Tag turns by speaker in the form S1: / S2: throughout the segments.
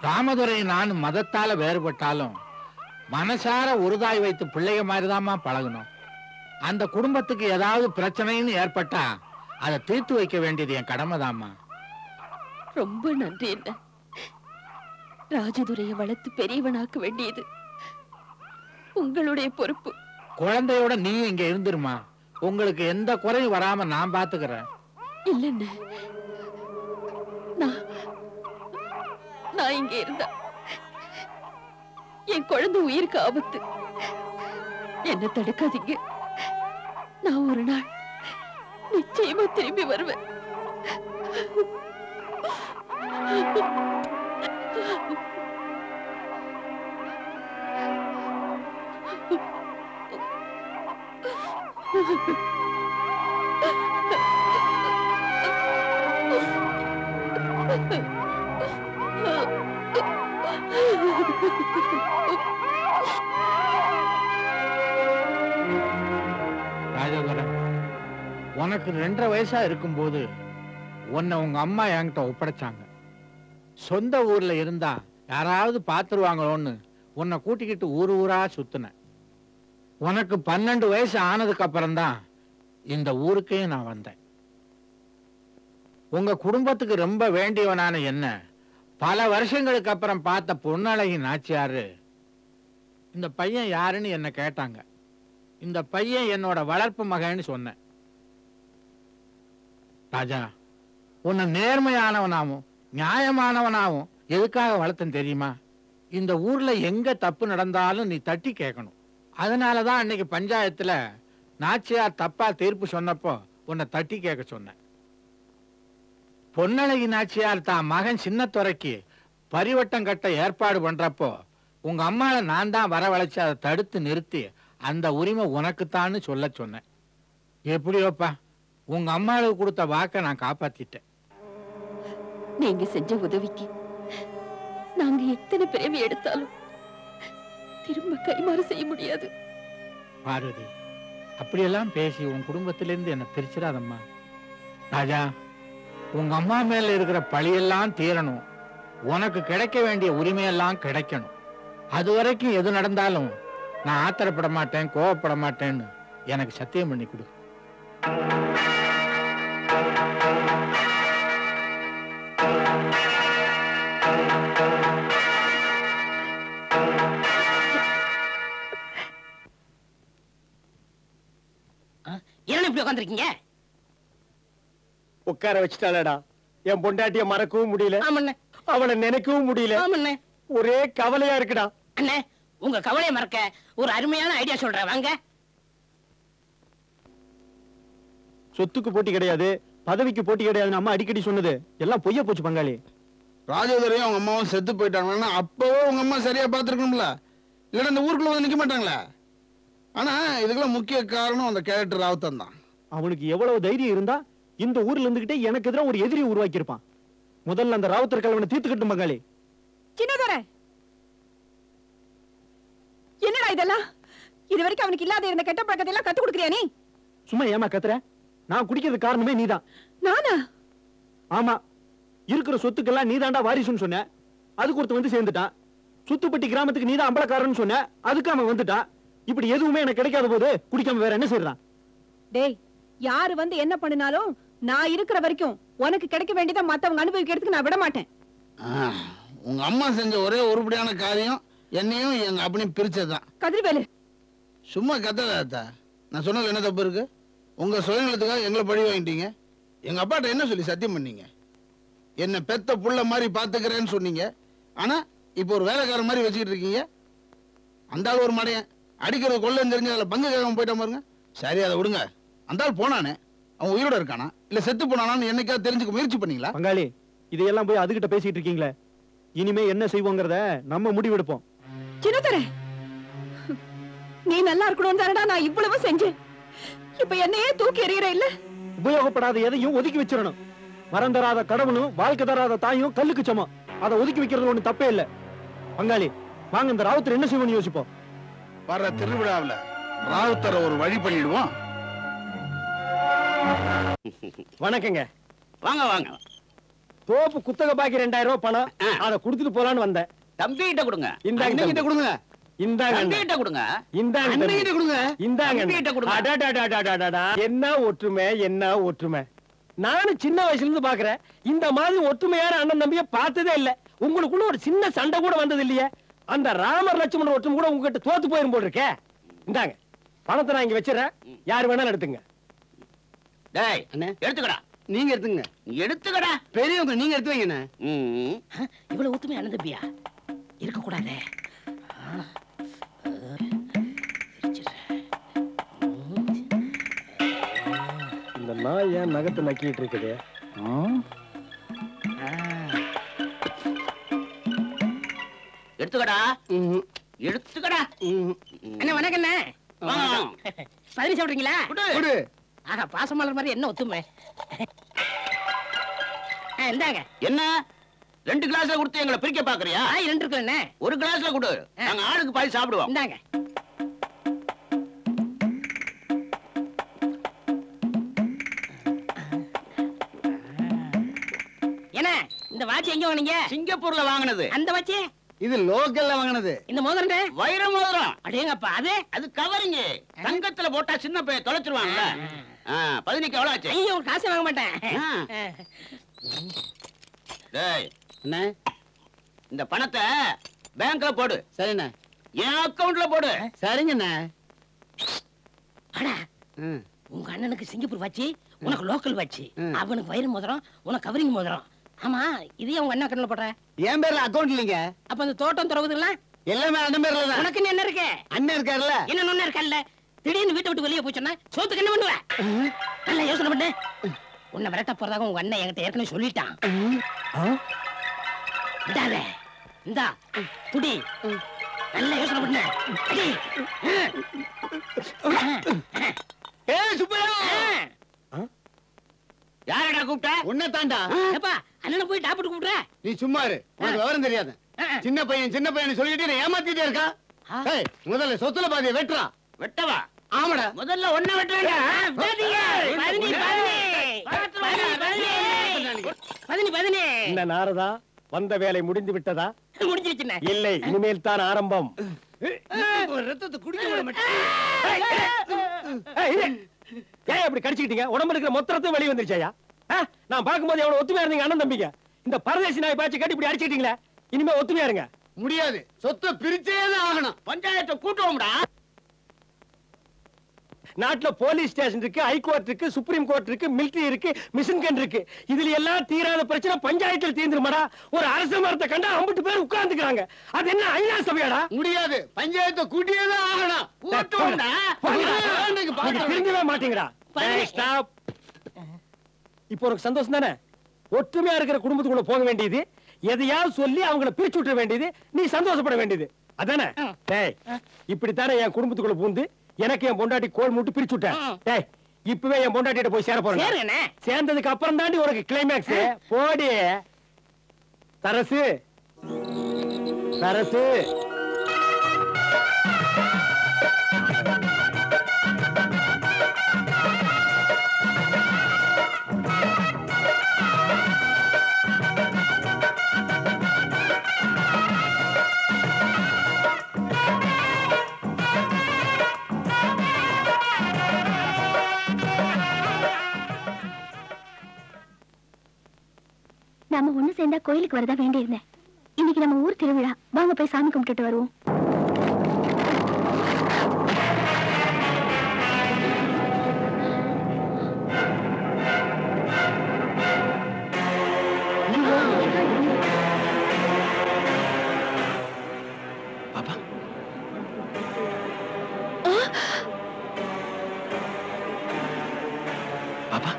S1: ராமதுரை நான் மதத்தால வேறுபட்டாலும் மனசார உறுதாய் வைத்து பிள்ளைய மாதிரிதாமா பழகணும். அந்த குடும்பத்துக்கு ஏதாவது பிரச்சனைன்னு ஏற்பட்டா அதை தீர்த்து வைக்க வேண்டியது என் கடமைதாம்மா.
S2: ரொம்ப நன்றி. என்ன ராஜதுரையை வளர்த்து பெரியவனாக்க வேண்டியது உங்களுடைய பொறுப்பு.
S1: குழந்தையோட நீ இங்க இருந்துருமா, உங்களுக்கு எந்த குறையும் வராம நான் பாத்துக்கிறேன்.
S2: இல்லன்னு நான் இங்க இருந்தா என் குழந்தை உயிருக்கு ஆபத்து. என்ன தடுக்காதீங்க. நான் ஒரு நாள் நிச்சயமா திரும்பி வருவேன்.
S1: ராஜதுரை, உனக்கு 2.5 வயசா இருக்கும்போது உன்னை உங்க அம்மா என்கிட்ட ஒப்படைச்சாங்க. சொந்த ஊர்ல இருந்தா யாராவது பாத்துருவாங்களோன்னு உன்னை கூட்டிக்கிட்டு ஊரா சுத்தின. உனக்கு 12 வயசு ஆனதுக்கு அப்புறம்தான் இந்த ஊருக்கே நான் வந்தேன். உங்க குடும்பத்துக்கு ரொம்ப வேண்டியவனான என்ன பல வருஷங்களுக்கு அப்புறம் பார்த்த பொன்னழகி நாச்சியாரு இந்த பையன் யாருன்னு என்ன கேட்டாங்க. இந்த பையன் என்னோட வளர்ப்பு மகன்னு சொன்னேன். ராஜா, உன்னை நேர்மையானவனாவும் நியாயமானவனாவும் எதுக்காக வளர்த்தேன் தெரியுமா? இந்த ஊர்ல எங்க தப்பு நடந்தாலும் நீ தட்டி கேட்கணும். அதனாலதான் அன்னைக்கு பஞ்சாயத்துல நாச்சியார் தப்பா தீர்ப்பு சொன்னப்போ உன்னை தட்டி கேட்க சொன்னேன். பொன்னழகி நாச்சியார் தான் மகன் சின்னத்துறைக்கு பரிவட்டம் கட்ட ஏற்பாடு பண்றப்போ உங்க அம்மாவை நான் தான் வரவழைச்சு அதை தடுத்து நிறுத்தி அந்த உரிமை உனக்குத்தான்னு சொல்ல சொன்னேன். எப்படியோப்பா, உங்க அம்மாவுக்கு கொடுத்த வாக்க நான் காப்பாத்திட்டேன்.
S2: நீங்க செஞ்ச உதவிக்கு நாங்க எத்தனை பிறவி எடுத்தாலும் திரும்ப கைமாறு செய்ய முடியாது.
S1: பார்வதி, அப்படியெல்லாம் பேசி உன் குடும்பத்திலிருந்து என்ன பிரிச்சிடாதம்மா. ராஜா, உங்க அம்மா மேல இருக்கிற பழியெல்லாம் தீரணும். உனக்கு கிடைக்க வேண்டிய உரிமையெல்லாம் கிடைக்கணும். அது வரைக்கும் எது நடந்தாலும் நான் ஆத்திரப்பட மாட்டேன், கோவப்பட மாட்டேன்னு எனக்கு சத்தியம் பண்ணி கொடு.
S3: என்ன இப்படி உட்கார்ந்திருக்கீங்க?
S4: உட்கார வச்சுட்டாளடா. என் பொண்டாட்டிய மறக்கவும் முடியல, அவளை நினைக்கவும் முடியல. ஒரே கவலையா இருக்குடா.
S3: அண்ணே, உங்க கவலையை மறக்க ஒரு அருமையான ஐடியா சொல்றேன், வாங்க.
S4: சொத்துக்கு போட்டி கிடையாது, பதவிக்கு போட்டி கிடையாதுன்னு அம்மா அடிக்கடி சொன்னது எல்லாம் பொய்ய போச்சு பங்காளி.
S5: ராஜதுரையும் அவங்க அம்மாவும் செத்து போயிட்டாங்கன்னா அப்பவே உங்க அம்மா சரியா பாத்துருக்கணும்ல, இல்லைன்னா இந்த ஊருக்குள்ள வந்து நிக்க மாட்டாங்களா? ஆனா இதுக்கெல்லாம் முக்கிய காரணம் அந்த கேரக்டர் ராவுத்தன் தான்.
S4: அவனுக்கு எவ்வளவு தைரியம் இருந்தா இந்த ஊர்ல இருந்துகிட்டே எனக்கு எதிராக ஒரு எதிரி உருவாக்கி இருப்பான். முதல்ல அந்த ராவுத்தர் கலவனை தீர்த்துக்கட்டும் பங்காளி.
S6: சின்னதுரை, என்னடா இதெல்லாம்? இதுவரைக்கும் அவனுக்கு இல்லாத இருந்த கெட்ட பழக்கத்தை எல்லாம் கத்து கொடுக்கறியா நீ?
S4: சும்மா ஏமா கத்துற? நான் குடிக்கிறது காரணமே நீதான்.
S6: நானா?
S4: ஆமா, இருக்கிற சொத்துக்கெல்லாம் நீதாண்டா வாரிசுன்னு சொன்ன, அதுக்கு ஒருத்த வந்து சேர்ந்துட்டான். சுத்துப்பட்டி கிராமத்துக்கு நீதான் அம்பலக்காரன்னு சொன்ன, அதுக்கு அவன் வந்துட்டான். இப்படி எதுவுமே எனக்கு கிடைக்காத போது குடிக்காம வேற என்ன செய்யறான்?
S6: டேய், யாரு வந்து என்ன பண்ணினாலும் நான் இருக்கிற வரைக்கும் உனக்கு கிடைக்க வேண்டியதை மத்தவங்க அனுபவிக்கிறதுக்கு நான் விட மாட்டேன்.
S5: உங்க அம்மா செஞ்ச ஒரே உருப்படியான காரியம் என்னையும் எங்க அப்பனையும் பிரிச்சதுதான்.
S6: கதிர்வேலு,
S5: சும்மா கத்தாதா. நான் சொன்னது என்ன தப்பு இருக்கு? உங்க சுயநலத்துக்காக எங்களை பழி வாங்கிட்டீங்க. எங்க அப்பாட்ட என்ன சொல்லி சத்தியம் பண்ணீங்க? என்ன பெத்த புள்ள மாதிரி பாத்துக்கிறேன்னு சொன்னீங்க. ஆனா இப்ப ஒரு வேலைக்காரன் மாதிரி வச்சுக்கிட்டு இருக்கீங்க. அந்த ஆள் ஒரு மடையன், அடிக்கிறது கொள்ளன்னு தெரிஞ்சு அதில் பங்கு கேட்காம போயிட்டா பாருங்க. சரி, அதை விடுங்க. அந்த ஆள் போனானே, அவன் உயிரோட இருக்கானா இல்ல செத்து போனானான்னு என்னைக்காவது தெரிஞ்சுக்க முயற்சி பண்ணீங்களா?
S4: பங்காளி, இதையெல்லாம் போய் அதுகிட்ட பேசிட்டு இருக்கீங்களே. இனிமே என்ன செய்வோங்கிறத நம்ம முடிவெடுப்போம்.
S6: சின்னதுரை, நீ நல்லா இருக்கணும் தானடா நான் இவ்வளவு செஞ்சேன். இப்ப என்னையே தூக்கி எறிகிற இல்ல?
S4: உபயோகப்படாத எதையும் ஒதுக்கி வச்சிடணும். மரம் தராத கடவுளும் வாழ்க்கை தராத தாயும் கல்லுக்கு சமம். அதை ஒதுக்கி வைக்கிறது ஒண்ணு தப்பே இல்ல. பங்காளி, வாங்க இந்த ராவுத்தர் என்ன செய்வோம்னு யோசிப்போம்.
S5: வர்ற திருவிழாவில் ராவுத்தரை ஒரு வழி பண்ணிடுவோம்.
S4: வணக்கங்க.
S7: வாங்க வாங்க.
S4: தோப்பு குத்தக பாக்கி 2000 ரூபாய் பணம், அதை கொடுத்துட்டு போலான்னு வந்தேன்.
S7: தம்பி கிட்ட கொடுங்க.
S4: இந்தாங்க கிட்ட கொடுங்க. இந்தாங்க
S7: தம்பி கிட்ட கொடுங்க.
S4: இந்தாங்க
S7: கிட்ட கொடுங்க.
S4: இந்தாங்க
S7: தம்பி கிட்ட கொடுங்க.
S4: அடடடடடடடா. என்ன ஒற்றுமை, என்ன ஒற்றுமை. நானும் சின்ன வயசுல இருந்து பாக்குறேன். இந்த மாதிரி ஒற்றுமையான அண்ணன் தம்பிய பார்த்ததே இல்ல. உங்களுக்குள்ள ஒரு சின்ன சண்டை கூட வந்தது இல்லையே. அந்த ராமர் லட்சுமணன் ஒற்றுமை கூட உங்ககிட்ட தோத்து போயிரும் போல் இருக்கே. இந்தாங்க பணத்தை நான் இங்க வச்சிடறேன். யார் வேணாலும் எடுத்துங்க.
S7: டேய் எடுத்துக்கடா.
S4: நீங்க எடுத்துங்க.
S7: எடுத்துக்கடா.
S4: பெரியவங்க நீங்க எடுத்து வைங்க.
S3: இவ்வளவு ஒத்துமை அண்ணன் தம்பியா இருக்க கூடாதே.
S4: இந்த நாய் ஏன் நகத்தை நக்கிட்டு இருக்குது?
S7: எடுத்துக்கடா. எடுத்துக்கடா.
S3: அண்ணா வணக்கம் அண்ணா.
S7: வாங்க.
S3: பதினி சாப்பிடுறீங்களா?
S7: குடு.
S3: ஆஹா பாசமலர் மாதிரி என்ன ஒத்துமை. இந்தாங்க.
S7: என்ன 2 கிளாஸ்ல கொடுத்து எங்களை பிரிக்க பாக்குறியா?
S3: 2 இருக்குல்ல.
S7: ஒரு கிளாஸ்ல கொடு. நாங்க ஆளுக்கு பாதி சாப்பிடுவோம்.
S3: இந்தாங்க. என்ன இந்த வாட்ச் எங்க வாங்குனீங்க?
S7: சிங்கப்பூர்ல வாங்குனது.
S3: அந்த வாட்ச்
S4: இது லோக்கல்ல வாங்குனது.
S3: இந்த மோதிரம்
S7: வைர மோதிரம்.
S3: அடேங்கப்பா.
S7: அது கவரிங்க. தங்கத்துல போட்டா சின்ன பையன் தொலைச்சிருவாங்கல்ல. 15க்கு எவ்வளவு ஆச்சு?
S3: ஐயோ காசு வாங்க மாட்டேன்.
S7: டேய் அண்ணே, இந்த பணத்தை பேங்க்ல போடு.
S4: சரிண்ணே.
S7: என் அக்கவுண்ட்ல போடு.
S4: சரிங்கண்ணே.
S3: அடா உங்க அண்ணனுக்கு சிங்கப்பூர் வாட்சி, உனக்கு லோக்கல் வாட்சி. அவனுக்கு வைர மோதிரம், உனக்கு கவரிங் மோதிரம். ஆமா இதே உங்க அண்ணன் கண்ணுல போடுற.
S4: என் பேர்ல அக்கவுண்ட் இல்லைங்க.
S3: அப்ப அந்த தோட்டம் துறவுதுல
S4: எல்லாமே அண்ணன் பேர்ல தான்.
S3: உனக்கு என்ன இருக்கு?
S4: அண்ணன் இருக்காருல்ல.
S3: என்ன ஒண்ணு இருக்கல்ல. திடீர்னு வீட்டை விட்டு வெளியே போச்சுன்னா சோத்துக்கு என்ன பண்ணுவ? நல்லா யோசனை பண்ணு. உன்னை விரட்ட போறதாக உங்க அண்ணன் என்கிட்ட ஏற்கனவே சொல்லிட்டான். விடாத. இந்தா புடி. நல்லா யோசனை பண்ணு. அடி.
S4: ஏய் சுப்பையா,
S7: யாரடா கூப்பிட்ட?
S4: உன்னை தாண்டா.
S3: ஏப்பா அண்ணனை போய் டாக்டர் கூப்பிடுற.
S4: நீ சும்மா இரு. உனக்கு விவரம் தெரியாது. சின்ன பையன் சொல்லிட்டு நீ ஏமாத்திட்டே இருக்கா. ஏய் முதல்ல சொத்துல பாதியை வெட்டுறா.
S7: வெட்டவா?
S4: ஆமாடா.
S7: முதல்ல ஒண்ண வெட்டுறேன்டா.
S4: இந்த நாரதா வந்த வேலை முடிந்து விட்டதா?
S3: முடிஞ்சிருச்சுண்ணே.
S4: இல்லை, இனிமேல் தான் ஆரம்பம்.
S5: ரத்தத்தை குடிக்க விட மாட்டேன்.
S4: ஏன் அப்படி கடிச்சுக்கிட்டீங்க? உடம்புல இருக்கிற மொத்த ரத்தம் வெளியே வந்துருச்சாயா? நான் பார்க்கும்போது எவ்வளவு ஒத்துமையா இருந்தீங்க அண்ணன் தம்பிங்க. இந்த பரதேசி நாய் பாய்ச்சி கட்டி இப்படி அடிச்சுக்கிட்டீங்களே. இனிமே ஒத்துமையா இருங்க.
S5: முடியாது. சொத்தை பிரிச்சே தான் ஆகணும்.
S7: பஞ்சாயத்தை கூட்டுவோம்டா.
S4: நாட்டுல போலீஸ் ஸ்டேஷன் இருக்கு, ஹைகோர்ட் இருக்கு, சுப்ரீம் கோர்ட் இருக்கு, மிலிட்டரி இருக்கு, மிஷின் கன் இருக்கு. இதுல எல்லாம் தீராத பிரச்சனை பஞ்சாயத்தில் தீர்ந்துருமாடா. ஒரு அரச மரத்தை கண்டா 50 பேர் உட்கார்ந்துக்கிறாங்க. அது என்ன ஐநா சபையாடா?
S5: முடியாது. பஞ்சாயத்தை கூட்டியே தான் ஆகணும்.
S7: கூட்டுவோம்டா.
S4: திரும்பவே மாட்டீங்கடா. ஸ்டாப். இப்போ ஒரு சந்தோஷம் தானே? ஒற்றுமையா இருக்கிற குடும்பத்துக்குள்ள போக வேண்டியது, எதையாவது சொல்லி அவங்கள பிரிச்சு விட்டுற வேண்டியது, நீ சந்தோஷப்பட வேண்டியது அதானே? டேய் இப்படித்தானே என் குடும்பத்துக்குள்ள பூந்து எனக்கு என் பொண்டாட்டி கோல் மூட்டு பிரிச்சு விட்டேன். டேய் இப்பவே என் பொண்டாட்டிட்ட போய் சேர போறேன். சேர்ந்ததுக்கு அப்புறம் தாண்டி உனக்கு கிளைமேக்ஸ். போடி தரசு. தரசு
S8: நாம ஒண்ணு சேர்ந்தா கோயிலுக்கு வரதா வேண்டியிருந்தேன். இன்னைக்கு நம்ம ஊர் திருவிழா. வாங்க போய் சாமி கும்பிட்டுட்டு வருவோம்.
S5: பாப்பா பாப்பா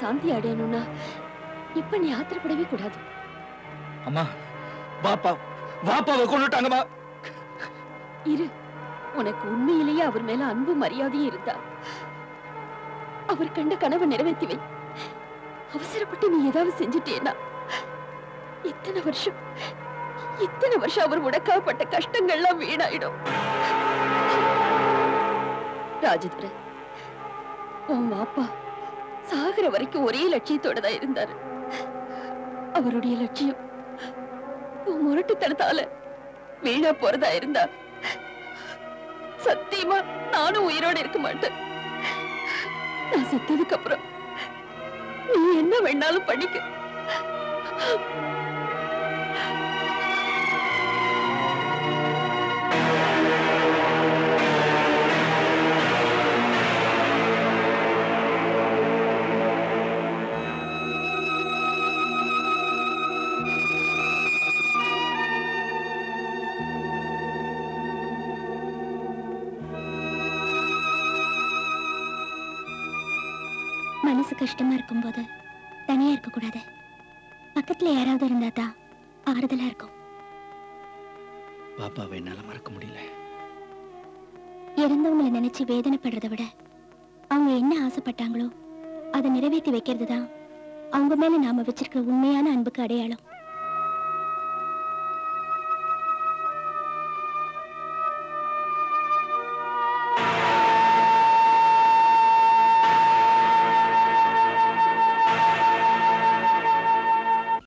S2: சாந்தி அடையணும்னா இப்ப நீ ஆத்திரப்படவே கூடாது.
S4: அம்மா வாப்பாவை கொண்டுட்டாங்கம்மா.
S2: இரு, உனக்கு உண்மையிலேயே அவர் மேல அன்பு மரியாதையும் இருந்தா அவர் கண்ட கனவை நிறைவேற்றி வை. அவசரப்பட்டு நீ ஏதாவது செஞ்சுட்டேன்னா இத்தனை வருஷம் அவர் உனக்காகப்பட்ட கஷ்டங்கள்லாம் வீணாயிடும். ராஜதுர, உன் அப்பா சாகர வரைக்கும் ஒரே லட்சியத்தோட தான் இருந்தாரு. அவருடைய லட்சியம் உன் முரட்டுத்தனத்தால வீணா போறதா இருந்தா சத்தியமா நானும் உயிரோட இருக்க மாட்டேன். நான் செத்ததுக்கு அப்புறம் நீ என்ன வேணாலும் பண்ணிக்க.
S8: மனசு கஷ்டமா இருக்கும்போது தனியா இருக்க கூடாது. பக்கத்துல யாராவது இருந்தா தான் ஆறுதலா இருக்கும்.
S4: பாப்பாவை என்னால மறக்க முடியல.
S8: இறந்தவங்களை நினைச்சு வேதனைப்படுறதை விட அவங்க என்ன ஆசைப்பட்டாங்களோ அதை நிறைவேற்றி வைக்கிறது தான் அவங்க மேல நாம வச்சிருக்கிற உண்மையான அன்புக்கு அடையாளம்.